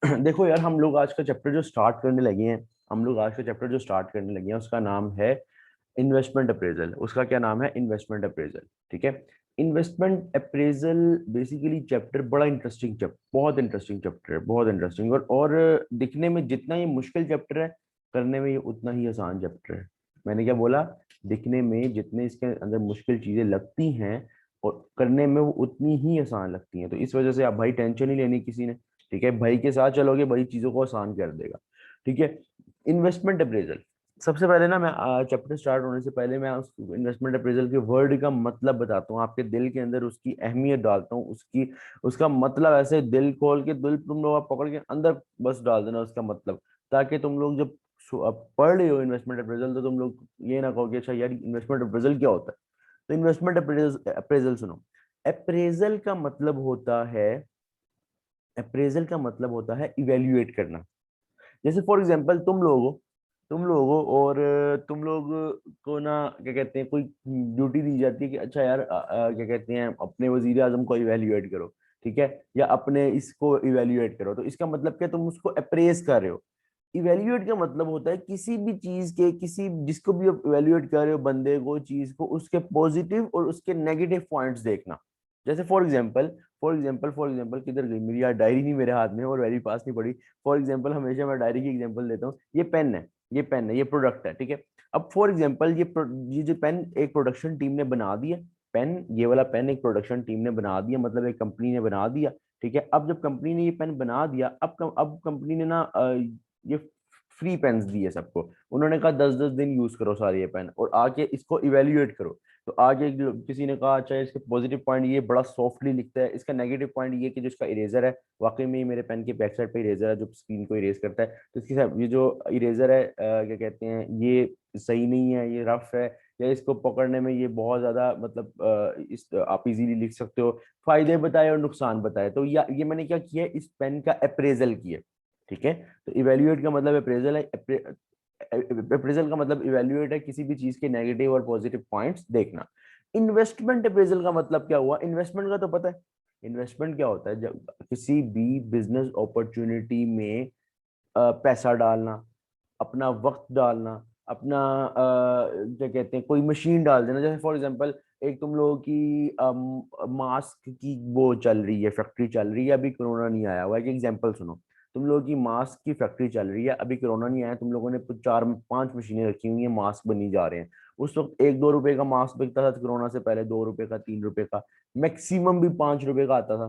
देखो यार, हम लोग आज का चैप्टर जो स्टार्ट करने लगे हैं, हम लोग आज का चैप्टर जो स्टार्ट करने लगे हैं उसका नाम है इन्वेस्टमेंट अप्रेजल। उसका क्या नाम है? Investment appraisal. ठीक है। इन्वेस्टमेंट अप्रेजल बेसिकली चैप्टर बड़ा इंटरेस्टिंग चैप्टर, बहुत इंटरेस्टिंग चैप्टर है, बहुत इंटरेस्टिंग। और दिखने में जितना ये मुश्किल चैप्टर है, करने में ये उतना ही आसान चैप्टर है। मैंने क्या बोला? दिखने में जितने इसके अंदर मुश्किल चीजें लगती हैं और करने में वो उतनी ही आसान लगती हैं। तो इस वजह से आप भाई टेंशन ही लेनी किसी ने। ठीक है, भाई के साथ चलोगे, भाई चीजों को आसान कर देगा। ठीक है। Investment appraisal. सबसे पहले ना, मैं चैप्टर स्टार्ट होने से पहले मैं उस इन्वेस्टमेंट अप्रेजल के वर्ड का मतलब बताता हूँ, आपके दिल के अंदर उसकी अहमियत डालता हूँ, उसकी उसका मतलब ऐसे दिल खोल के, दिल तुम लोग आप पकड़ के अंदर बस डाल देना उसका मतलब, ताकि तुम लोग जब पढ़ रहे हो इन्वेस्टमेंट अप्रेजल, तो तुम लोग ये ना कहो कि अच्छा यार इन्वेस्टमेंट अप्रेजल क्या होता है। तो इन्वेस्टमेंट अप्रेजल अप्रेजल सुनो। अप्रेजल का मतलब होता है, अप्रेजल का मतलब होता है इवेल्युएट करना। जैसे फॉर एग्जांपल तुम लोगों और तुम लोग को ना, क्या कहते हैं, कोई ड्यूटी दी जाती है कि अच्छा यार क्या कहते हैं, अपने वजीर आजम को इवेल्युएट करो। ठीक है, या अपने इसको इवेल्युएट करो। तो इसका मतलब क्या? तुम उसको अप्रेज कर रहे हो। इवेल्युएट का मतलब होता है किसी भी चीज के, किसी जिसको भी आप इवेल्युएट कर रहे हो, बंदे को, चीज को, उसके पॉजिटिव और उसके नेगेटिव पॉइंट्स देखना। जैसे फॉर एग्जांपल किधर गई मेरी यार डायरी? नहीं मेरे हाथ में और मेरी पास नहीं पड़ी। फॉर एग्जांपल, हमेशा मैं डायरी की एग्जांपल देता हूँ। ये पेन है, ये प्रोडक्ट है। ठीक है। अब फॉर एग्जांपल ये जो पेन एक प्रोडक्शन टीम ने बना दिया। पेन, ये वाला पेन एक प्रोडक्शन टीम ने बना दिया, मतलब एक कंपनी ने बना दिया। ठीक है। अब जब कंपनी ने ये पेन बना दिया, अब कंपनी ने ना ये फ्री पेन्स दिए सबको। उन्होंने कहा 10-10 दिन यूज करो सारे ये पेन, और आके इसको इवेल्युएट करो। तो आगे किसी ने कहा अच्छा इसके पॉजिटिव पॉइंट ये बड़ा सॉफ्टली लिखता है, इसका नेगेटिव पॉइंट ये कि जो इसका इरेजर है, वाकई में ये मेरे पेन के बैक साइड पे इरेजर है जो स्क्रीन को इरेज करता है। तो इसके साथ ये जो इरेजर है, क्या कहते हैं, ये सही नहीं है, ये रफ है, या इसको पकड़ने में ये बहुत ज्यादा, मतलब इस आप इजीली लिख सकते हो। फायदे बताए और नुकसान बताए। तो ये मैंने क्या किया है, इस पेन का अप्रेजल किया। ठीक है। तो इवेल्युएट का मतलब अप्रेजल है। अप्रेजल का मतलब इवेल्युएट है, किसी भी चीज के नेगेटिव और पॉजिटिव पॉइंट्स देखना। इन्वेस्टमेंट अप्रेजल का मतलब क्या हुआ? इन्वेस्टमेंट का तो पता है। इन्वेस्टमेंट क्या होता है? जब किसी भी बिजनेस अपॉर्चुनिटी में पैसा डालना, अपना वक्त डालना, अपना क्या कहते हैं, कोई मशीन डाल देना। जैसे फॉर एग्जांपल, एक तुम लोगों की मास्क की वो चल रही है, फैक्ट्री चल रही है, अभी कोरोना नहीं आया हुआ है। एक एग्जांपल सुनो। तुम लोगों की मास्क की फैक्ट्री चल रही है, अभी कोरोना नहीं आया, तुम लोगों ने 4-5 मशीनें रखी हुई हैं, मास्क बनी जा रहे हैं। उस वक्त 1-2 रुपए का मास्क बिकता था कोरोना से पहले, 2 रुपए का, 3 रुपए का, मैक्सिमम भी 5 रुपए का आता था।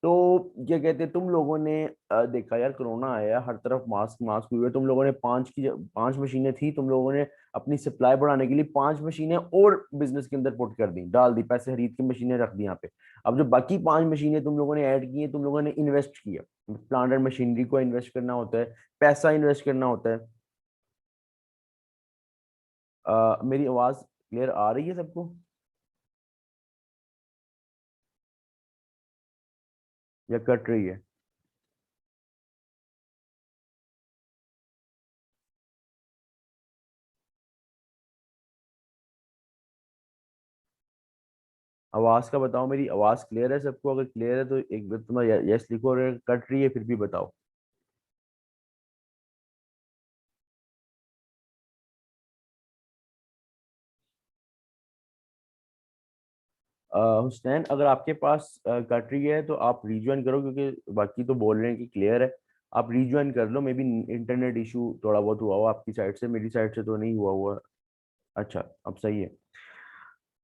तो क्या कहते हैं, तुम लोगों ने देखा यार कोरोना आया, हर तरफ मास्क मास्क हुए, तुम लोगों ने 5 मशीनें थी, तुम लोगों ने अपनी सप्लाई बढ़ाने के लिए 5 मशीनें और बिजनेस के अंदर पुट कर दी, डाल दी, पैसे खरीद के मशीनें रख दी यहाँ पे। अब जो बाकी 5 मशीनें तुम लोगों ने ऐड की हैं, तुम लोगों ने इन्वेस्ट किया। प्लांट एंड मशीनरी को इन्वेस्ट करना होता है, पैसा इन्वेस्ट करना होता है। मेरी आवाज क्लियर आ रही है सबको, या कट रही है? आवाज का बताओ, मेरी आवाज क्लियर है सबको? अगर क्लियर है तो एक बार तुम यस लिखो, और अगर कट रही है फिर भी बताओ। हुसैन, अगर आपके पास कट रही है तो आप रिज्वाइन करो, क्योंकि बाकी तो बोल रहे हैं कि क्लियर है। आप रिज्वाइन कर लो, मे बी इंटरनेट इशू थोड़ा बहुत हुआ हुआ आपकी साइड से, मेरी साइड से तो नहीं हुआ हुआ। अच्छा, अब सही है।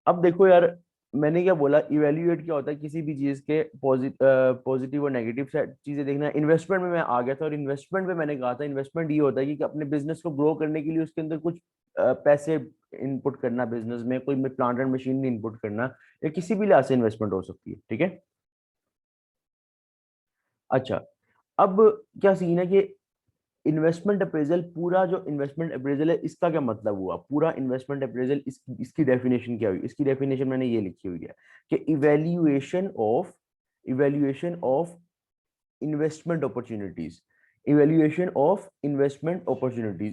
अब देखो यार, मैंने क्या बोला, इवेल्युएट क्या होता है, किसी भी चीज के पॉजिटिव और नेगेटिव चीजें देखना। इन्वेस्टमेंट में मैं आ गया था, और इन्वेस्टमेंट में मैंने कहा था, इन्वेस्टमेंट ये होता है कि अपने बिजनेस को ग्रो करने के लिए उसके अंदर कुछ पैसे इनपुट करना, बिजनेस में कोई प्लांट एंड मशीनरी इनपुट करना, या किसी भी लिहाज से इन्वेस्टमेंट हो सकती है। ठीक है। अच्छा, अब क्या सीन है कि इन्वेस्टमेंट अप्रेजल, पूरा जो इन्वेस्टमेंट अप्रेजल है, इसका क्या मतलब हुआ? पूरा इन्वेस्टमेंट अप्रेजल, इसकी डेफिनेशन क्या हुई? इसकी डेफिनेशन मैंने ये लिखी हुई है कि इवेल्युएशन ऑफ इन्वेस्टमेंट अपॉर्चुनिटीज।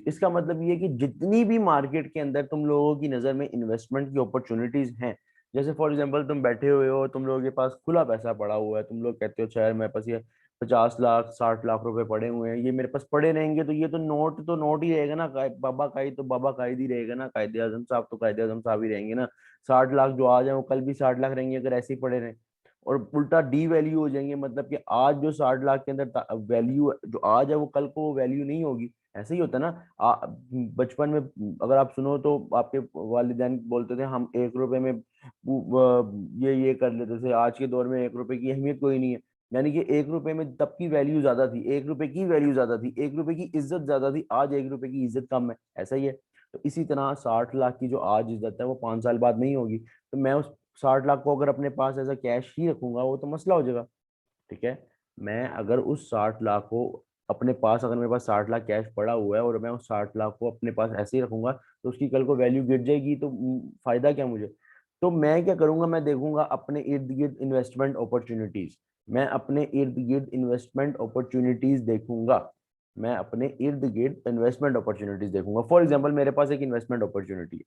इसका मतलब ये है कि जितनी भी मार्केट के अंदर तुम लोगों की नजर में इन्वेस्टमेंट की अपॉर्चुनिटीज हैं, जैसे फॉर एग्जांपल तुम बैठे हुए हो, तुम लोगों के पास खुला पैसा पड़ा हुआ है, तुम लोग कहते हो अच्छा यार मेरे पास ये 50 लाख 60 लाख रुपए पड़े हुए हैं, ये मेरे पास पड़े रहेंगे तो ये तो नोट ही रहेगा ना। बाबा कायद तो बाबा कायद ही रहेगा ना, कायदे आजम साहब तो कायदे आजम साहब ही रहेंगे ना। 60 लाख जो आज है वो कल भी 60 लाख रहेंगे अगर ऐसे ही पड़े रहे। और उल्टा डी वैल्यू हो जाएंगे, मतलब कि आज जो 60 लाख के अंदर वैल्यू जो आज है वो कल को वैल्यू नहीं होगी। ऐसे ही होता है ना। बचपन में अगर आप सुनो तो आपके वालिदैन बोलते थे हम 1 रुपए में ये कर लेते थे। आज के दौर में 1 रुपए की अहमियत कोई नहीं है। यानी कि 1 रुपए में तब की वैल्यू ज्यादा थी, 1 रुपए की वैल्यू ज्यादा थी, 1 रुपए की इज्जत ज्यादा थी, आज 1 रुपए की इज्जत कम है। ऐसा ही है। तो इसी तरह 60 लाख की जो आज इज्जत है वो 5 साल बाद नहीं होगी। तो मैं उस 60 लाख को अगर अपने पास ऐसा कैश ही रखूंगा वो तो मसला हो जाएगा। ठीक है। मैं अगर उस 60 लाख को अपने पास, अगर मेरे पास 60 लाख कैश पड़ा हुआ है और मैं उस 60 लाख को अपने पास ऐसे ही रखूंगा तो उसकी कल को वैल्यू गिर जाएगी, तो फायदा क्या मुझे। तो मैं क्या करूंगा, मैं देखूंगा अपने इर्द गिर्द इन्वेस्टमेंट अपॉर्चुनिटीज। मैं अपने इर्द गिर्द इन्वेस्टमेंट अपॉर्चुनिटीज देखूंगा। मैं अपने इर्द गिर्द इन्वेस्टमेंट अपॉर्चुनिटीज देखूंगा। फॉर एग्जांपल मेरे पास एक इन्वेस्टमेंट अपॉर्चुनिटी है।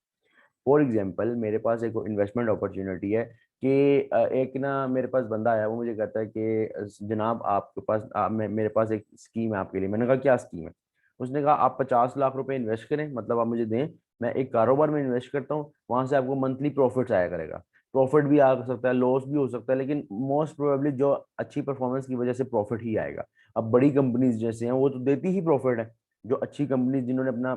फॉर एग्जाम्पल मेरे पास एक इन्वेस्टमेंट अपॉर्चुनिटी है कि एक ना मेरे पास बंदा आया, वो मुझे कहता है कि जनाब आपके पास मेरे पास एक स्कीम है आपके लिए। मैंने कहा क्या स्कीम है। उसने कहा आप 50 लाख रुपए इन्वेस्ट करें, मतलब आप मुझे दें, मैं एक कारोबार में इन्वेस्ट करता हूँ, वहां से आपको मंथली प्रॉफिट आया करेगा। प्रॉफिट भी आ सकता है, लॉस भी हो सकता है, लेकिन मोस्ट प्रोबेबली जो अच्छी परफॉर्मेंस की वजह से प्रॉफिट ही आएगा। अब बड़ी कंपनीज जैसे हैं वो तो देती ही प्रॉफिट है। जो अच्छी कंपनी जिन्होंने अपना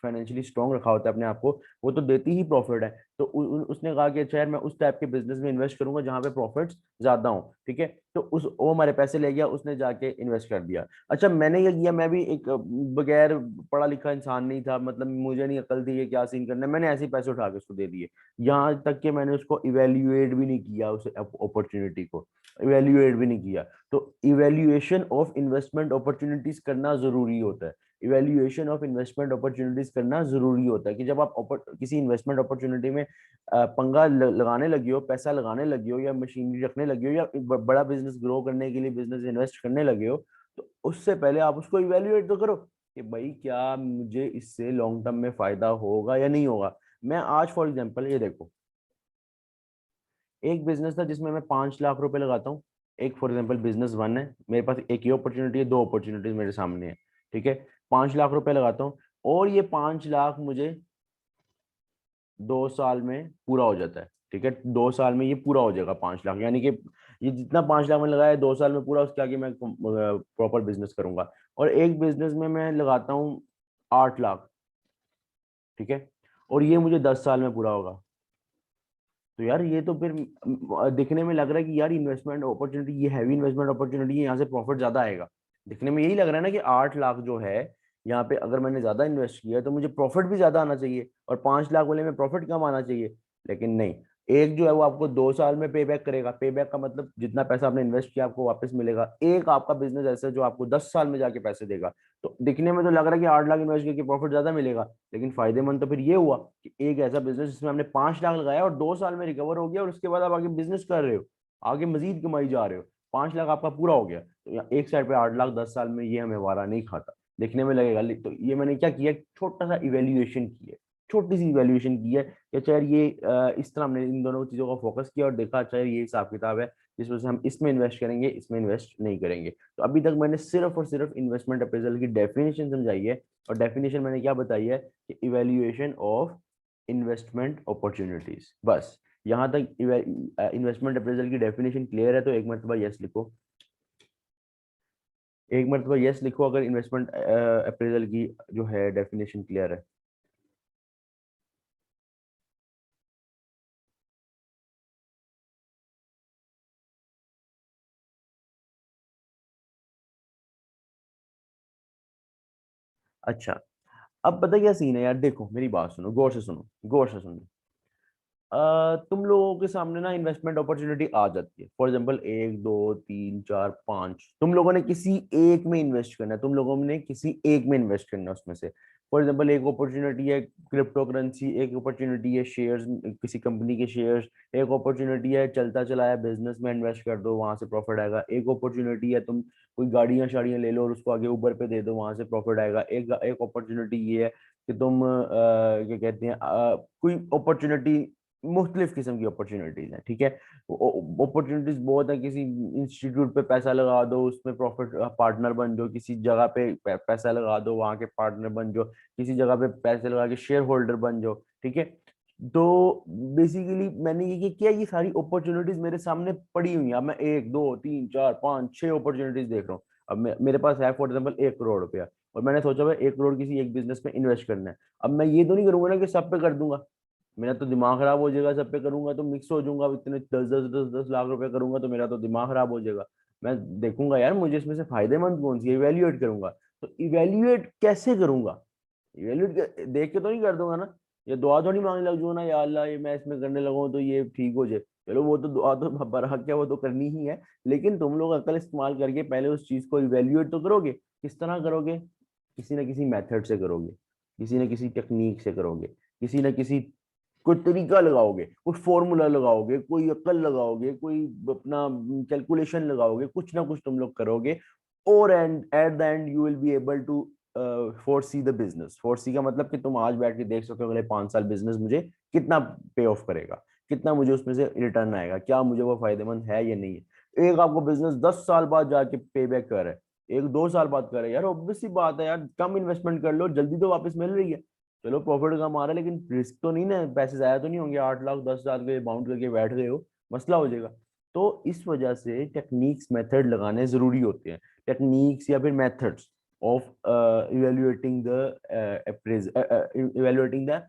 फाइनेंशियली स्ट्रांग रखा होता है अपने आप को, वो तो देती ही प्रॉफिट है। तो उसने कहा कि अच्छा यार मैं उस टाइप के बिजनेस में इन्वेस्ट करूंगा जहां पे प्रॉफिट्स ज्यादा हो। ठीक है। तो उस वो हमारे पैसे ले गया, उसने जाके इन्वेस्ट कर दिया। अच्छा मैंने ये किया, मैं भी एक बगैर पढ़ा लिखा इंसान नहीं था, मतलब मुझे नहीं अकल थी कि क्या सीन करना है, मैंने ऐसे ही पैसे उठा के उसको दे दिए। यहाँ तक कि मैंने उसको इवेल्युएट भी नहीं किया, उस अपॉर्चुनिटी को इवेल्युएट भी नहीं किया। तो इवेल्युएशन ऑफ इन्वेस्टमेंट अपॉर्चुनिटीज करना जरूरी होता है। इवेल्युएशन ऑफ इन्वेस्टमेंट अपॉर्चुनिटीज करना जरूरी होता है कि जब आप किसी इन्वेस्टमेंट अपॉर्चुनिटी में पंगा लगाने लगे हो, पैसा लगाने लगे हो, या मशीनरी रखने लगे हो, या बड़ा बिजनेस ग्रो करने के लिए बिजनेस इन्वेस्ट करने लगे हो, तो उससे पहले आप उसको इवेल्युएट तो करो कि भाई क्या मुझे इससे लॉन्ग टर्म में फायदा होगा या नहीं होगा। मैं आज फॉर एग्जांपल ये देखो, एक बिजनेस था जिसमें मैं 5 लाख रुपए लगाता हूँ। एक फॉर एग्जांपल बिजनेस वन है, मेरे पास एक ही अपॉर्चुनिटी है, दो अपॉर्चुनिटीज मेरे सामने है। ठीक है। 5 लाख रुपए लगाता हूँ और ये 5 लाख मुझे 2 साल में पूरा हो जाता है। ठीक है। 2 साल में ये पूरा हो जाएगा 5 लाख, यानी कि ये जितना 5 लाख मैंने लगाया है 2 साल में पूरा, उसके आगे मैं प्रॉपर बिजनेस करूंगा। और एक बिजनेस में मैं लगाता हूँ 8 लाख। ठीक है। और ये मुझे 10 साल में पूरा होगा। तो यार ये तो फिर दिखने में लग रहा है कि यार इन्वेस्टमेंट अपॉर्चुनिटी, ये हैवी इन्वेस्टमेंट अपॉर्चुनिटी है, यहाँ से प्रॉफिट ज्यादा आएगा। दिखने में यही लग रहा है ना कि 8 लाख जो है, यहाँ पे अगर मैंने ज्यादा इन्वेस्ट किया है तो मुझे प्रॉफिट भी ज्यादा आना चाहिए, और 5 लाख वाले में प्रॉफिट कम आना चाहिए। लेकिन नहीं, एक जो है वो आपको 2 साल में पे बैक करेगा। पे बैक का मतलब जितना पैसा आपने इन्वेस्ट किया आपको वापस मिलेगा। एक आपका बिजनेस ऐसा है जो आपको 10 साल में जाके पैसे देगा। तो दिखने में तो लग रहा है कि 8 लाख इन्वेस्ट करके प्रॉफिट ज्यादा मिलेगा, लेकिन फायदेमंद तो फिर ये हुआ कि एक ऐसा बिजनेस जिसमें हमने 5 लाख लगाया और 2 साल में रिकवर हो गया, और उसके बाद आप आगे बिजनेस कर रहे हो, आगे मजीद कमाई जा रहे हो। 5 लाख आपका पूरा हो गया, तो एक साइड पे 8 लाख 10 साल में, ये हमें वारा नहीं खाता। देखने में लगेगा, तो ये मैंने क्या किया, छोटा सा इवेल्युएशन किया, छोटी सी इवेल्युएशन की है कि अच्छा यार ये इस तरह हमने इन दोनों चीजों का फोकस किया और देखा अच्छा यार ये हिसाब किताब है, जिस वजह से हम इसमें इन्वेस्ट करेंगे, इसमें इन्वेस्ट नहीं करेंगे। तो अभी तक मैंने सिर्फ और सिर्फ इन्वेस्टमेंट अप्रेजल की डेफिनेशन समझाई है। और डेफिनेशन मैंने क्या बताई है कि इवेल्युएशन ऑफ इन्वेस्टमेंट अपॉर्चुनिटीज, बस यहाँ तक। इन्वेस्टमेंट अप्रेजल की डेफिनेशन क्लियर है तो एक मरतबा यस लिखो। एक मरतबा यस लिखो अगर इन्वेस्टमेंट अप्रेजल की जो है डेफिनेशन क्लियर है। अच्छा, अब पता क्या सीन है यार, देखो मेरी बात सुनो, गौर से सुनो, गौर से सुनो। तुम लोगों के सामने ना इन्वेस्टमेंट अपॉर्चुनिटी आ जाती है, फॉर एग्जांपल 1 2 3 4 5, तुम लोगों ने किसी एक में इन्वेस्ट करना है, तुम लोगों ने किसी एक में इन्वेस्ट करना है उसमें से। फॉर एग्जांपल एक अपॉर्चुनिटी है क्रिप्टो करेंसी, एक अपॉर्चुनिटी है शेयर्स, किसी कंपनी के शेयर्स, एक अपॉर्चुनिटी है चलता चलाया बिजनेस में इन्वेस्ट कर दो वहां से प्रॉफिट आएगा, एक अपॉर्चुनिटी है तुम कोई गाड़ियां शाड़ियां ले लो और उसको आगे ऊबर पे दे दो वहां से प्रॉफिट आएगा, एक एक अपॉर्चुनिटी ये है कि तुम क्या कहते हैं कोई अपॉर्चुनिटी मुख्तलिफ किस्म की अपॉर्चुनिटीज हैं, ठीक है। अपॉर्चुनिटीज बहुत है, किसी इंस्टीट्यूट पे पैसा लगा दो, उसमें प्रॉफिट पार्टनर बन जाओ, किसी जगह पे पैसा लगा दो, वहां के पार्टनर बन जाओ, किसी जगह पे पैसे लगा के शेयर होल्डर बन जाओ, ठीक है। तो बेसिकली मैंने ये किया, ये सारी अपॉर्चुनिटीज मेरे सामने पड़ी हुई हैं। अब मैं एक दो तीन चार पांच छह अपॉर्चुनिटीज देख रहा हूँ। अब मेरे पास है फॉर एग्जाम्पल 1 करोड़ रुपया, और मैंने सोचा भाई 1 करोड़ किसी एक बिजनेस में इन्वेस्ट करना है। अब मैं ये तो नहीं करूंगा ना कि सब पे कर दूंगा, मेरा तो दिमाग खराब हो जाएगा। सब पे करूंगा तो मिक्स हो जाऊंगा, इतने 10 10 10 10 लाख रुपए करूंगा तो मेरा तो दिमाग खराब हो जाएगा। मैं देखूंगा यार मुझे इसमें से फायदेमंद कौन सी है, इवेल्युएट करूंगा। तो इवेल्युएट कैसे करूंगा? इवेल्युएट देख के तो नहीं कर दूंगा ना, या दुआ तो नहीं मांगने लग जाऊंगा ना, या अल्लाह ये मैं इसमें करने लगा हूं तो ये ठीक हो जाए। चलो वो तो दुआ तो बरहक है, वो तो करनी ही है। लेकिन तुम लोग अकल इस्तेमाल करके पहले उस चीज को इवेल्युएट तो करोगे। किस तरह करोगे? किसी ना किसी मेथड से करोगे, किसी न किसी टेक्निक से करोगे, किसी न किसी कोई तरीका लगाओगे, कोई फॉर्मूला लगाओगे, कोई अक्ल लगाओगे, कोई अपना कैलकुलेशन लगाओगे, कुछ ना कुछ तुम लोग करोगे। और and at the end you will be able to foresee the business. Foresee का मतलब कि तुम आज बैठ के देख सको अगले 5 साल बिजनेस मुझे कितना पे ऑफ करेगा, कितना मुझे उसमें से रिटर्न आएगा, क्या मुझे वो फायदेमंद है या नहीं है। एक आपको बिजनेस 10 साल बाद जाके पे बैक कर रहा है, 1 2 साल बाद कर रहा है, यार ऑब्वियस सी बात है यार, कम इन्वेस्टमेंट कर लो, जल्दी तो वापस मिल रही है। चलो प्रॉफिट कम आ रहा है, लेकिन रिस्क तो नहीं ना, पैसे जाया तो नहीं होंगे। 8 लाख 10 लाख के बाउंड करके बैठ गए हो, मसला हो जाएगा। तो इस वजह से टेक्निक्स मेथड लगाने जरूरी होते हैं। टेक्निक्स या फिर methods of evaluating the evaluating the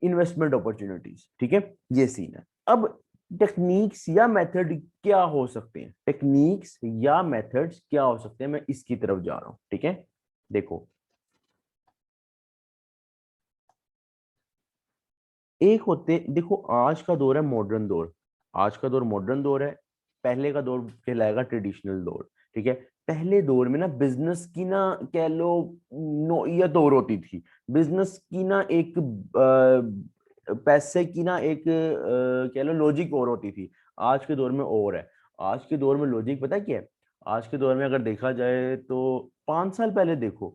investment opportunities, ठीक है। ये सीन है। अब टेक्निक्स या मेथड क्या हो सकते हैं, टेक्निक्स या मेथड्स क्या हो सकते हैं, मैं इसकी तरफ जा रहा हूं, ठीक है। देखो, एक होते, देखो आज का दौर है मॉडर्न दौर, आज का दौर मॉडर्न दौर है। पहले का दौर कहलाएगा ट्रेडिशनल दौर, ठीक है। पहले दौर में ना बिजनेस की ना कह लो नौइयत दौर होती थी। बिजनेस की ना एक पैसे की ना एक कह लो लॉजिक और होती थी। आज के दौर में और है। आज के दौर में लॉजिक पता है क्या है? आज के दौर में अगर देखा जाए तो 5 साल पहले देखो,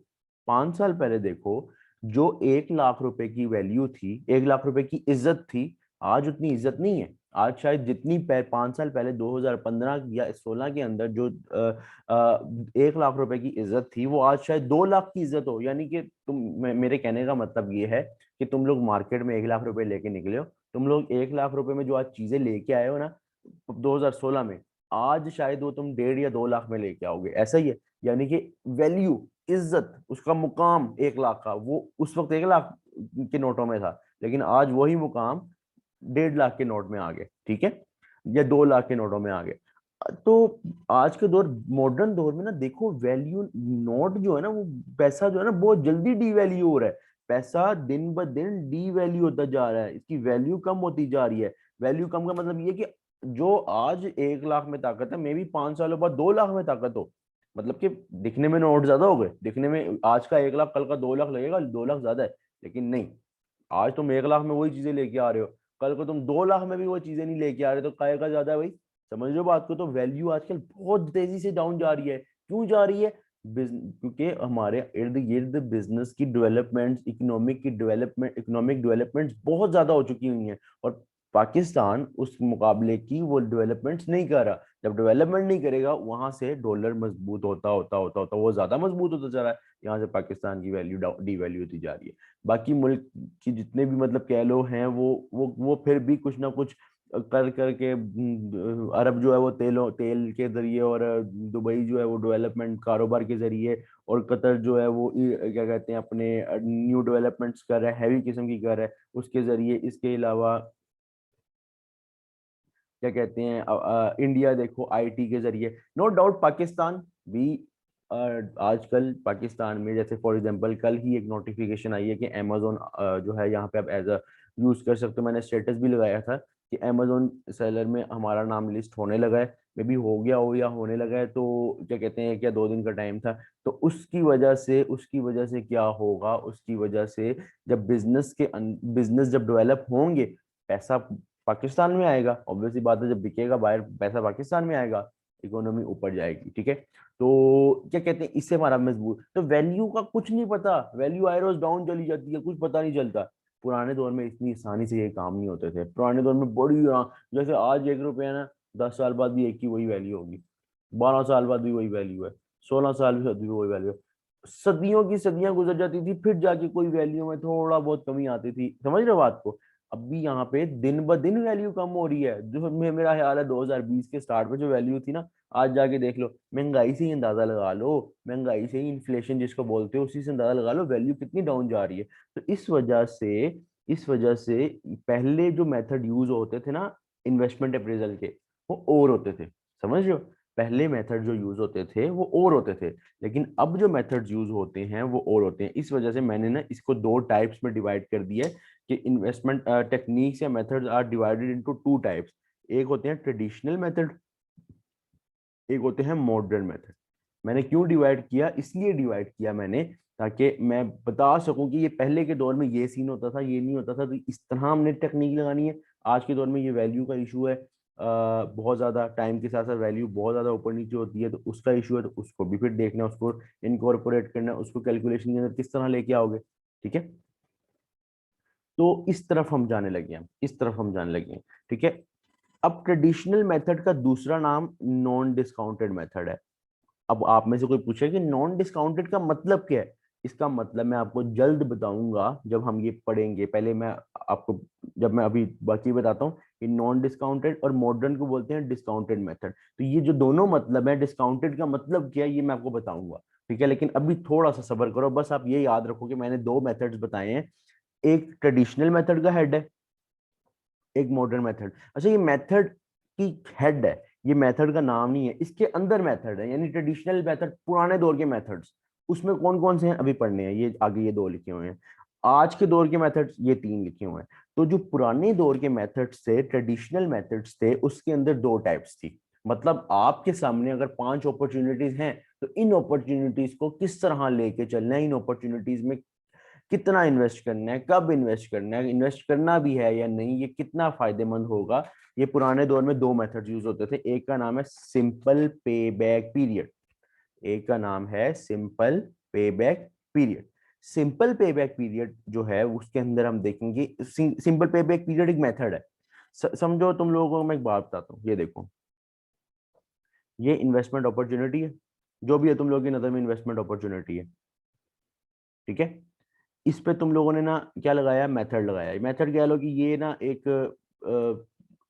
5 साल पहले देखो, जो 1 लाख रुपए की वैल्यू थी, 1 लाख रुपए की इज्जत थी, आज उतनी इज्जत नहीं है। आज शायद जितनी 5 साल पहले 2015 या 16 के अंदर जो 1 लाख रुपए की इज्जत थी, वो आज शायद 2 लाख की इज्जत हो। यानी कि मेरे कहने का मतलब ये है कि तुम लोग मार्केट में 1 लाख रुपए लेके निकले हो, तुम लोग 1 लाख रुपए में जो आज चीजें लेके आए हो ना 2016 में, आज शायद वो तुम 1.5 या 2 लाख में लेके आओगे, ऐसा ही है। यानी कि वैल्यू, इज्जत, उसका मुकाम 1 लाख का, वो उस वक्त 1 लाख के नोटों में था, लेकिन आज वही मुकाम 1.5 लाख के नोट में आ गए, ठीक है, या 2 लाख के नोटों में आ गए। तो आज के दौर मॉडर्न दौर में ना देखो, वैल्यू नोट जो है ना, वो पैसा जो है ना बहुत जल्दी डी वैल्यू हो रहा है। पैसा दिन ब दिन डी वैल्यू होता जा रहा है, इसकी वैल्यू कम होती जा रही है। वैल्यू कम का मतलब ये कि जो आज 1 लाख में ताकत है, मे बी 5 सालों बाद 2 लाख में ताकत हो। मतलब कि दिखने में नोट ज्यादा हो गए, दिखने में आज का 1 लाख कल का 2 लाख लगेगा, 2 लाख ज्यादा है, लेकिन नहीं। आज तुम 1 लाख में वही चीजें लेके आ रहे हो, कल को तुम 2 लाख में भी वो चीजें नहीं लेके आ रहे, तो काय का ज्यादा है भाई? समझ रहे हो बात को? तो वैल्यू आजकल बहुत तेजी से डाउन जा रही है। क्यों जा रही है? क्योंकि हमारे इर्द गिर्द बिजनेस की डेवलपमेंट, इकोनॉमिक डेवलपमेंट्स बहुत ज्यादा हो चुकी हुई हैं, और पाकिस्तान उस मुकाबले की वो डेवलपमेंट्स नहीं कर रहा। जब डेवलपमेंट नहीं करेगा, वहां से डॉलर मजबूत होता होता होता होता वो ज्यादा मजबूत होता जा रहा है। यहाँ से पाकिस्तान की वैल्यू डी वैल्यू होती जा रही है। बाकी मुल्क की जितने भी मतलब कह लो हैं, वो फिर भी कुछ ना कुछ कर करके अरब जो है वो तेल के जरिए, और दुबई जो है वो डेवलपमेंट कारोबार के जरिए, और कतर जो है वो क्या कहते हैं अपने न्यू डेवलपमेंट्स कर रहा है, हैवी किस्म की कर रहा है उसके जरिए। इसके अलावा क्या कहते हैं इंडिया देखो आईटी के जरिए। नो डाउट पाकिस्तान भी आजकल पाकिस्तान में, जैसे फॉर एग्जांपल कल ही एक नोटिफिकेशन आई है कि अमेजोन जो है यहाँ पे आप एज अ यूज कर सकते हो। मैंने स्टेटस भी लगाया था कि अमेजोन सेलर में हमारा नाम लिस्ट होने लगा है। मे बी हो गया हो या होने लगा है, तो क्या कहते हैं, क्या 2 दिन का टाइम था। तो उसकी वजह से क्या होगा, उसकी वजह से जब बिजनेस जब डेवलप होंगे, पैसा पाकिस्तान में आएगा। ऑब्वियसली बात है, जब बिकेगा बाहर पैसा पाकिस्तान में आएगा, इकोनॉमी ऊपर जाएगी, ठीक है। तो क्या कहते हैं, इससे हमारा मजबूत, तो वैल्यू का कुछ नहीं पता, वैल्यू आई रोज डाउन चली जाती है, कुछ पता नहीं चलता। पुराने दौर में इतनी आसानी से ये काम नहीं होते थे। पुराने दौर में बड़ी जैसे आज 1 रुपया है ना, 10 साल बाद भी एक की वही वैल्यू होगी, 12 साल बाद भी वही वैल्यू है, 16 साल बाद भी वही वैल्यू है। सदियों की सदियां गुजर जाती थी, फिर जाके कोई वैल्यू में थोड़ा बहुत कमी आती थी, समझ रहे हो बात को। अब भी यहाँ पे दिन ब दिन वैल्यू कम हो रही है। जो मेरा ख्याल है 2020 के स्टार्ट में जो वैल्यू थी ना, आज जाके देख लो, महंगाई से ही अंदाजा लगा लो, महंगाई से ही इन्फ्लेशन जिसको बोलते हो उसी से अंदाजा लगा लो वैल्यू कितनी डाउन जा रही है। तो इस वजह से पहले जो मेथड यूज होते थे ना इन्वेस्टमेंट अप्रेजल के, वो और होते थे, समझ रहे हो। पहले मेथड जो यूज होते थे वो और होते थे, लेकिन अब जो मेथड्स यूज होते हैं वो और होते हैं। इस वजह से मैंने ना इसको दो टाइप्स में डिवाइड कर दिया है कि इन्वेस्टमेंट टेक्निक्स या methods are divided into two types. एक होते हैं ट्रेडिशनल मेथड, एक होते हैं मॉडर्न मेथड। मैंने क्यों डिवाइड किया, इसलिए डिवाइड किया मैंने ताकि मैं बता सकूं कि ये पहले के दौर में ये सीन होता था, ये नहीं होता था, तो इस तरह हमने टेक्निक लगानी है। आज के दौर में ये वैल्यू का इशू है, बहुत ज्यादा टाइम के साथ साथ वैल्यू बहुत ज्यादा ऊपर नीचे होती है, तो उसका इशू है, तो उसको भी फिर देखना है, उसको इनकॉर्पोरेट करना है, उसको कैलकुलेशन के अंदर किस तरह लेके आओगे, ठीक है। तो इस तरफ हम जाने लगे हैं, इस तरफ हम जाने लगे हैं, ठीक है। अब ट्रेडिशनल मेथड का दूसरा नाम नॉन डिस्काउंटेड मेथड है। अब आप में से कोई पूछे कि नॉन डिस्काउंटेड का मतलब क्या है, इसका मतलब मैं आपको जल्द बताऊंगा जब हम ये पढ़ेंगे। पहले मैं आपको, जब मैं अभी बाकी बताता हूँ कि नॉन डिस्काउंटेड और मॉडर्न को बोलते हैं डिस्काउंटेड मेथड। तो ये जो दोनों मतलब है, डिस्काउंटेड का मतलब क्या है ये मैं आपको बताऊंगा, ठीक है। लेकिन अभी थोड़ा सा सब्र करो, बस आप ये याद रखो कि मैंने दो मेथड्स बताए हैं, एक ट्रेडिशनल मेथड का हेड है, एक मॉडर्न मेथड। अच्छा, ये मेथड की हेड है, ये मेथड का नाम नहीं है, इसके अंदर मेथड है, यानी ट्रेडिशनल मेथड पुराने दौर के मेथड्स, उसमें कौन कौन से हैं अभी पढ़ने हैं, ये आगे ये दो लिखे हुए हैं। आज के दौर के मेथड्स ये तीन लिखे हुए हैं। तो जो पुराने दौर के मेथड्स थे, ट्रेडिशनल मेथड्स थे, उसके अंदर दो टाइप्स थी। मतलब आपके सामने अगर 5 अपॉर्चुनिटीज हैं, तो इन अपॉर्चुनिटीज को किस तरह लेके चलना है, इन अपॉर्चुनिटीज में कितना इन्वेस्ट करना है, कब इन्वेस्ट करना है, इन्वेस्ट करना भी है या नहीं, ये कितना फायदेमंद होगा। ये पुराने दौर में दो मेथड यूज होते थे, एक का नाम है सिंपल पे बैक पीरियड, एक का नाम है सिंपल पे बैक पीरियड। सिंपल पे बैक पीरियड जो है उसके अंदर हम देखेंगे, सिंपल पे बैक पीरियड एक मेथड है। समझो तुम लोगों को मैं एक बात बताता हूँ, ये देखो, ये इन्वेस्टमेंट अपॉर्चुनिटी है, जो भी है तुम लोगों की नजर में इन्वेस्टमेंट अपॉर्चुनिटी है, ठीक है। इस पे तुम लोगों ने ना क्या लगाया, मेथड लगाया। मेथड क्या लो कि ये ना एक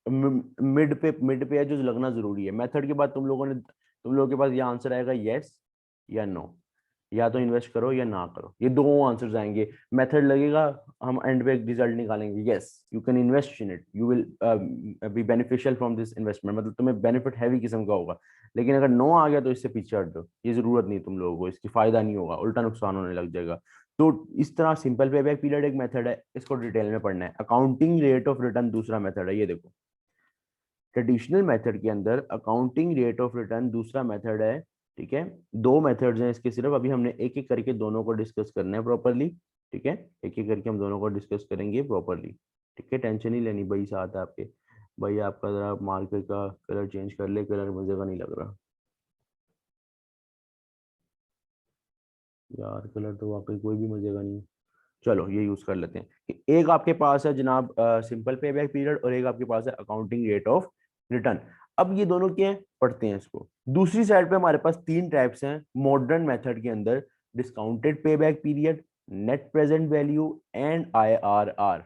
मिड पे है जो लगना जरूरी है। मेथड के बाद तुम लोगों के पास ये आंसर आएगा यस या नो, या तो इन्वेस्ट करो या ना करो, ये दो आंसर्स आएंगे। मेथड लगेगा, हम एंड पे एक रिजल्ट निकालेंगे, yes you can invest in it, you will be beneficial from this investment, मतलब तुम्हें बेनिफिट हैवी किस्म का होगा। लेकिन अगर नो आ गया तो इससे पीछे हट दो, ये जरूरत नहीं तुम लोगों को, इसकी फायदा नहीं होगा, उल्टा नुकसान होने लग जाएगा। तो इस तरह सिंपल पे बैक पीरियड एक मेथड है, इसको डिटेल में पढ़ना है। अकाउंटिंग रेट ऑफ रिटर्न दूसरा मेथड है, ये देखो, ट्रेडिशनल मेथड के अंदर अकाउंटिंग रेट ऑफ रिटर्न दूसरा मेथड है, ठीक है। दो मेथड्स हैं इसके, सिर्फ अभी हमने एक एक करके दोनों को डिस्कस करना है प्रॉपरली, ठीक है। एक एक करके हम दोनों को डिस्कस करेंगे प्रॉपरली, ठीक है। टेंशन नहीं लेनी भाई, साथ है आपके। भाई आपका जरा मार्कर का कलर चेंज कर ले, कलर मजे का नहीं लग रहा यार, कलर तो वाकई कोई भी मजे का नहीं है। चलो ये यूज कर लेते हैं कि एक आपके पास है जनाब सिंपल पे बैक पीरियड, और एक आपके पास है अकाउंटिंग रेट ऑफ रिटर्न। अब ये दोनों क्या है, पढ़ते हैं इसको। दूसरी साइड पे हमारे पास तीन टाइप्स हैं मॉडर्न मेथड के अंदर, discounted pay back period, net present value and IRR।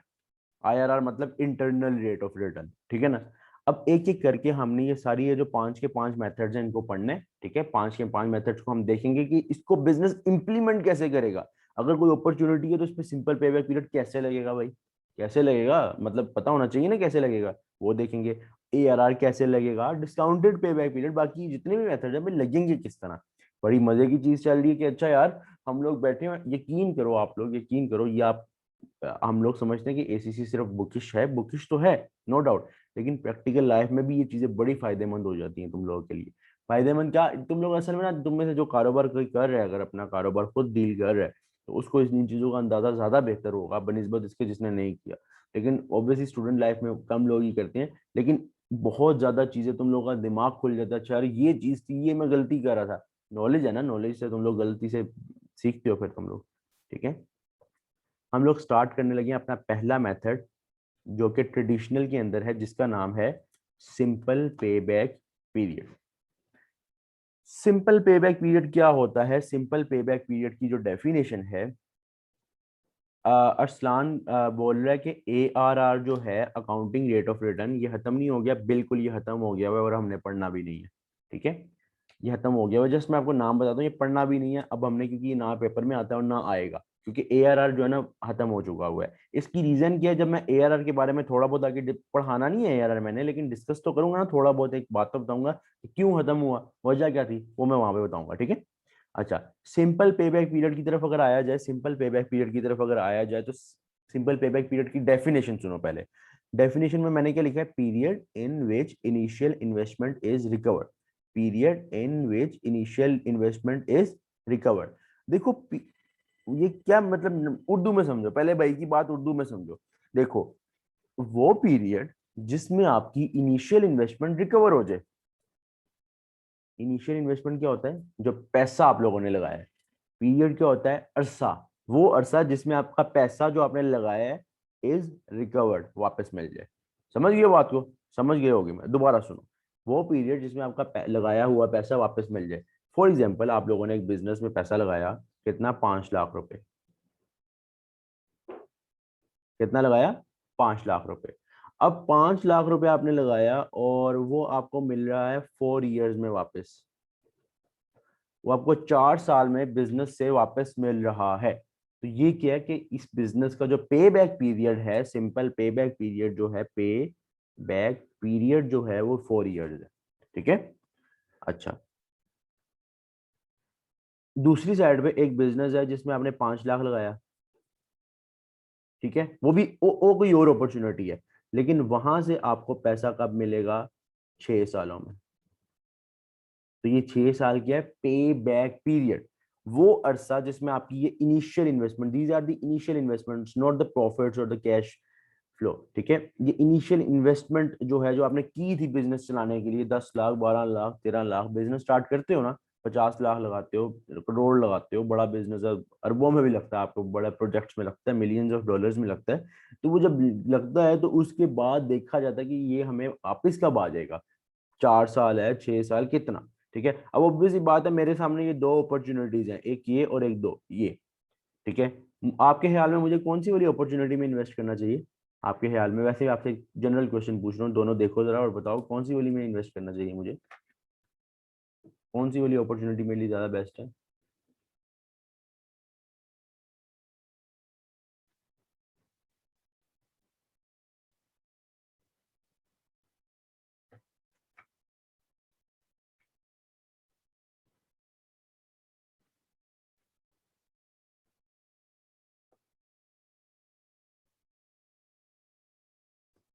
IRR मतलब इंटरनल रेट ऑफ रिटर्न, ठीक है ना। अब एक एक करके हमने ये जो पांच के पांच मेथड्स हैं इनको पढ़ने हैं, ठीक है। पांच के पांच मेथड्स को हम देखेंगे कि इसको बिजनेस इंप्लीमेंट कैसे करेगा। अगर कोई अपॉर्चुनिटी है तो इसमें सिंपल पेबैक पीरियड कैसे लगेगा भाई, कैसे लगेगा, मतलब पता होना चाहिए ना कैसे लगेगा, वो देखेंगे। ARR कैसे लगेगा, डिस्काउंटेड पेबैक पीरियड, बाकी जितने भी मेथड है भाई लगेंगे किस तरह। बड़ी मजे की चीज चल रही है कि अच्छा यार हम लोग बैठे हैं, यकीन करो आप लोग, यकीन करो, ये आप हम लोग समझते हैं कि ACC सिर्फ बुकिश है, बुकिश तो है, नो डाउट, लेकिन प्रैक्टिकल लाइफ में भी ये चीजें बड़ी फायदेमंद हो जाती हैं तुम लोगों के लिए। फायदेमंद क्या, तुम लोग असल में ना, तुम में से जो कारोबार कोई कर रहा है, अगर अपना कारोबार खुद डील कर रहा है, तो उसको इन चीजों का अंदाजा ज्यादा बेहतर होगा बनिस्बत इसके जिसने नहीं किया। लेकिन ऑब्वियसली स्टूडेंट लाइफ में कम लोग ही करते हैं, लेकिन बहुत ज्यादा चीजें तुम लोगों का दिमाग खुल जाता है, अच्छा यार ये चीज थी, ये मैं गलती कर रहा था। नॉलेज है ना, नॉलेज से तुम लोग गलती से सीखते हो फिर तुम लोग, ठीक है। हम लोग स्टार्ट करने लगे हैं अपना पहला मेथड, जो कि ट्रेडिशनल के अंदर है, जिसका नाम है सिंपल पे बैक पीरियड। सिंपल पे बैक पीरियड क्या होता है? सिंपल पे बैक पीरियड की जो डेफिनेशन है, अरसलान बोल रहा है कि ARR जो है, अकाउंटिंग रेट ऑफ रिटर्न, ये खत्म नहीं हो गया, बिल्कुल ये खत्म हो गया हुआ है और हमने पढ़ना भी नहीं है। ठीक है, ये खत्म हो गया हुआ है। जस्ट मैं आपको नाम बताता हूँ, ये पढ़ना भी नहीं है अब हमने, क्योंकि ये ना पेपर में आता है और ना आएगा, क्योंकि ARR जो है ना खत्म हो चुका हुआ है। इसकी रीजन क्या है? जब मैं ARR के बारे में थोड़ा बहुत आगे पढ़ाना नहीं है ARR मैंने, लेकिन डिस्कस तो करूंगा ना थोड़ा बहुत, एक बात तो बताऊंगा कि क्यों खत्म हुआ, वजह क्या थी, वो मैं वहां पे बताऊंगा। ठीक है, अच्छा, सिंपल पेबैक पीरियड की तरफ अगर आया जाए, सिंपल पेबैक पीरियड की तरफ अगर आया जाए, तो सिंपल पेबैक पीरियड की डेफिनेशन सुनो पहले। डेफिनेशन में मैंने क्या लिखा है? Period in which initial investment is recovered. Period in which initial investment is recovered. देखो ये क्या मतलब, उर्दू में समझो पहले, भाई की बात उर्दू में समझो। देखो, वो पीरियड जिसमें आपकी इनिशियल इन्वेस्टमेंट रिकवर हो जाए। इनिशियल इन्वेस्टमेंट क्या होता है? जो पैसा आप लोगों ने लगाया है। पीरियड क्या होता है? अरसा। वो अरसा जिसमें आपका पैसा जो आपने लगाया है इज रिकवर्ड, वापस मिल जाए। समझ गए बात को? समझ गए होगी, मैं दोबारा सुनो। वो पीरियड जिसमें आपका लगाया हुआ पैसा वापस मिल जाए। फॉर एग्जाम्पल, आप लोगों ने एक बिजनेस में पैसा लगाया, कितना? 5 लाख रुपए। कितना लगाया? 5 लाख रुपए। अब 5 लाख रुपए आपने लगाया और वो आपको मिल रहा है 4 ईयर्स में वापस। वो आपको 4 साल में बिजनेस से वापस मिल रहा है। तो ये क्या है कि इस बिजनेस का जो पे बैक पीरियड है, सिंपल पे बैक पीरियड जो है, पे बैक पीरियड जो है वो 4 ईयर्स है। ठीक है, अच्छा, दूसरी साइड पे एक बिजनेस है जिसमें आपने 5 लाख लगाया। ठीक है, वो भी वो कोई और अपॉर्चुनिटी है, लेकिन वहां से आपको पैसा कब मिलेगा? 6 सालों में। तो ये 6 साल क्या है? पे बैक पीरियड। वो अरसा जिसमें आपकी ये initial investment, these are the initial investments, not the profits और द कैश फ्लो। ठीक है, ये इनिशियल इन्वेस्टमेंट जो है, जो आपने की थी बिजनेस चलाने के लिए, 10 लाख, 12 लाख, 13 लाख, बिजनेस स्टार्ट करते हो ना, 50 लाख लगाते हो, करोड़ लगाते हो, बड़ा बिजनेस है, अरबों में भी लगता है आपको, बड़ा प्रोजेक्ट्स में लगता है, मिलियंस ऑफ डॉलर्स में लगता है। तो वो जब लगता है तो उसके बाद देखा जाता है कि ये हमें वापिस कब आ जाएगा। 4 साल है, 6 साल, कितना? ठीक है, अब ऑब्वियस ही बात है, मेरे सामने ये दो अपॉर्चुनिटीज हैं, एक ये और एक दो ये। ठीक है, आपके ख्याल में मुझे कौन सी वाली अपॉर्चुनिटी में इन्वेस्ट करना चाहिए? आपके ख्याल में, वैसे ही आपसे जनरल क्वेश्चन पूछ रहा हूँ, दोनों देखो जरा और बताओ कौन सी वाली में इन्वेस्ट करना चाहिए मुझे, कौन सी वाली अपॉर्चुनिटी मेरे लिए ज्यादा बेस्ट है?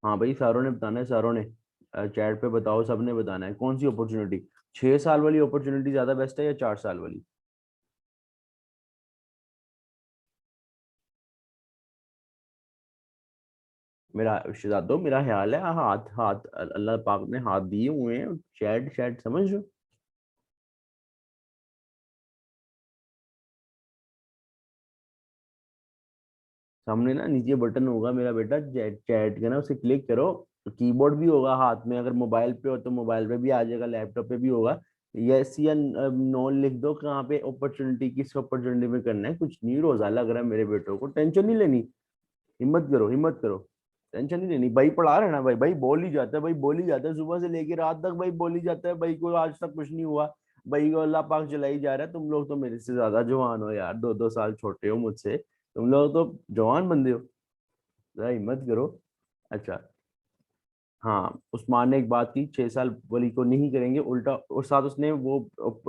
हाँ भाई, सारों ने बताना है, सारों ने चैट पे बताओ, सबने बताना है कौन सी अपॉर्चुनिटी। 6 साल वाली अपॉर्चुनिटी ज्यादा बेस्ट है या 4 साल वाली? मेरा शिदा दो, मेरा ख्याल है, हाथ हाथ अल्लाह पाक ने हाथ दिए हुए हैं, चैट चैट समझ लो। सामने ना नीचे बटन होगा मेरा बेटा, चैट चैट का ना, उसे क्लिक करो। कीबोर्ड भी होगा हाथ में, अगर मोबाइल पे हो तो मोबाइल पे भी आ जाएगा, लैपटॉप पे भी होगा। यस या नो लिख दो, कहाँ पे अपॉर्चुनिटी, किस अपॉर्चुनिटी में करना है, कुछ नहीं रोजा लग रहा है मेरे बेटों को, टेंशन नहीं लेनी। हिम्मत करो, हिम्मत करो, टेंशन नहीं लेनी। भाई पढ़ा रहे ना भाई, भाई बोल ही जाता है, भाई बोल ही जाता है, सुबह से लेके रात तक भाई बोल ही जाता है, भाई को आज तक कुछ नहीं हुआ। भाई को अल्लाह पाक चला ही जा रहा है। तुम लोग तो मेरे से ज्यादा जवान हो यार, 2-2 साल छोटे हो मुझसे, तुम लोग तो जवान बंदे हो, जरा हिम्मत करो। अच्छा, हाँ, उस्मान ने एक बात की, 6 साल वाली को नहीं करेंगे उल्टा, और साथ उसने वो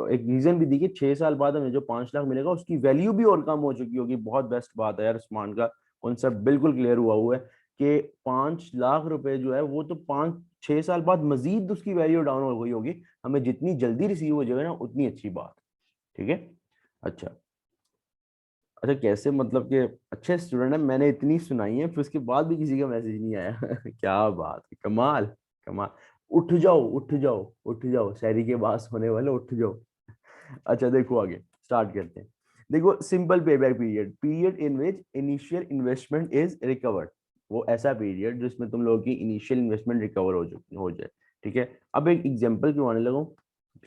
एक रीजन भी दी कि 6 साल बाद हमें जो 5 लाख मिलेगा उसकी वैल्यू भी और कम हो चुकी होगी। बहुत बेस्ट बात है यार, उस्मान का कॉन्सेप्ट बिल्कुल क्लियर हुआ है कि 5 लाख रुपए जो है वो तो 5-6 साल बाद मजीद उसकी वैल्यू डाउन हो गई होगी। हमें जितनी जल्दी रिसीव हो जाएगा ना, उतनी अच्छी बात। ठीक है, अच्छा, अच्छा, कैसे मतलब कि अच्छे स्टूडेंट है, मैंने इतनी सुनाई है फिर उसके बाद भी किसी का मैसेज नहीं आया क्या बात है, कमाल, कमाल। उठ जाओ, उठ जाओ, उठ जाओ, शहरी के पास होने वाले, उठ जाओ। अच्छा देखो, आगे स्टार्ट करते हैं। देखो simple payback period, period in which initial investment is recovered, वो ऐसा पीरियड जिसमें तुम लोगों की इनिशियल इन्वेस्टमेंट रिकवर हो जाए। ठीक है, अब एक एग्जांपल करवाने लगा हूं,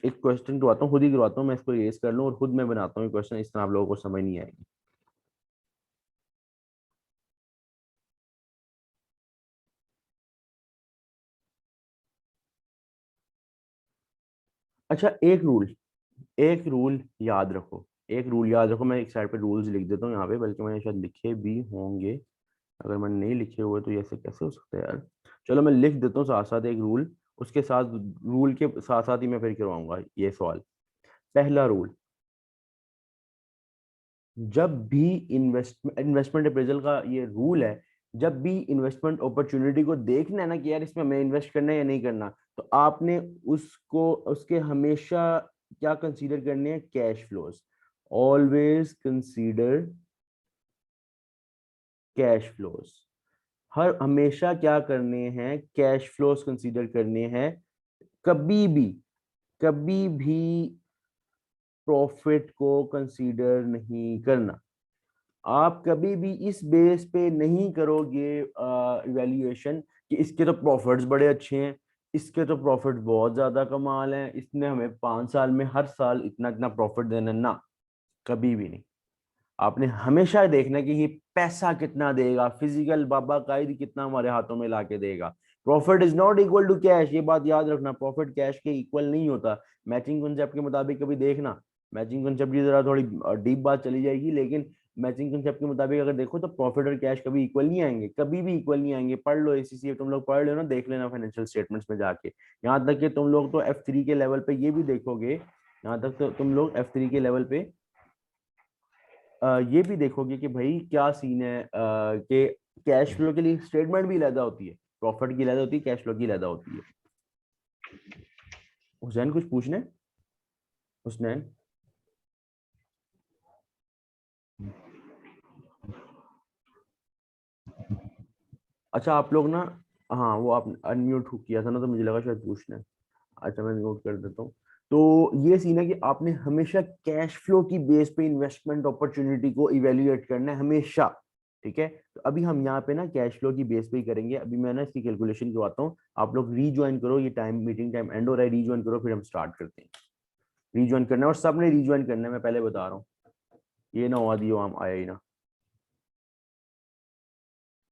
एक क्वेश्चन करवाता हूँ, खुद ही करवाता हूँ, मैं इसको रेज कर लूँ और खुद मैं बनाता हूँ क्वेश्चन, इस तरह आप लोगों को समझ नहीं आएगी। अच्छा एक रूल याद रखो, एक रूल याद रखो, मैं एक साइड पे रूल्स लिख देता हूँ यहाँ पे, बल्कि मैंने शायद लिखे भी होंगे, अगर मैंने नहीं लिखे हुए तो ये ऐसे कैसे हो सकता है यार। चलो मैं लिख देता हूँ साथ साथ एक रूल, उसके साथ रूल के साथ साथ ही मैं फिर करवाऊंगा ये सवाल। पहला रूल, जब भी इन्वेस्टमेंट अप्रेजल का ये रूल है, जब भी इन्वेस्टमेंट अपॉर्चुनिटी को देखना है ना कि यार इसमें हमें इन्वेस्ट करना है या नहीं करना, तो आपने उसको उसके हमेशा क्या कंसीडर करने हैं, cash flows. Always consider cash flows, हर हमेशा क्या करने हैं, कैश फ्लोज कंसीडर करने हैं। कभी भी, कभी भी प्रॉफिट को कंसीडर नहीं करना। आप कभी भी इस बेस पे नहीं करोगे इवैल्यूएशन कि इसके तो प्रॉफिट्स बड़े अच्छे हैं, इसके तो प्रॉफिट बहुत ज्यादा कमाल है, इसने हमें 5 साल में हर साल इतना इतना प्रॉफिट देना, ना, कभी भी नहीं। आपने हमेशा देखना कि ये पैसा कितना देगा, फिजिकल बाबा कायद कितना हमारे हाथों में लाके देगा। Profit is not equal to cash, ये बात याद रखना, प्रॉफिट कैश के इक्वल नहीं होता। मैचिंग कॉन्सेप्ट के मुताबिक कभी देखना, मैचिंग कॉन्सेप्ट की जरा थोड़ी डीप बात चली जाएगी, लेकिन मैचिंग कॉन्सेप्ट के मुताबिक अगर देखो तो प्रॉफिट और कैश कभी इक्वल नहीं आएंगे, कभी भी इक्वल नहीं आएंगे। पढ़ लो एसीसी, तुम लोग पढ़ लो ना, देख लेना फाइनेंशियल स्टेटमेंट्स में जाके। यहाँ तक कि तुम लोग तो F3 के लेवल पे ये भी देखोगे, यहाँ तक तो तुम लोग F3 के लेवल पे ये भी देखोगे कि भाई क्या सीन है, कि कैश फ्लो के लिए स्टेटमेंट भी अलग होती है, प्रॉफिट की अलग होती है, कैश फ्लो की अलग होती है। हुसैन कुछ पूछने, हुसैन। अच्छा आप लोग ना, हाँ वो आप अनम्यूट किया था ना, तो मुझे लगा शायद पूछना है। अच्छा मैं नोट कर देता हूँ। तो ये सीन है कि आपने हमेशा कैश फ्लो की बेस पे इन्वेस्टमेंट अपॉर्चुनिटी को इवेल्युएट करना है हमेशा। ठीक है, तो अभी हम यहाँ पे ना कैश फ्लो की बेस पे ही करेंगे। अभी मैं ना इसकी कैलकुलेशन करवाता हूँ, आप लोग रीज्वाइन करो, ये टाइम मीटिंग टाइम एंड हो रहा है, रीज्वाइन करो फिर हम स्टार्ट करते हैं। रीज्वाइन करना है और सबने रीज्वाइन करना है, मैं पहले बता रहा हूँ, ये ना हुआ दियो हम आया ही ना।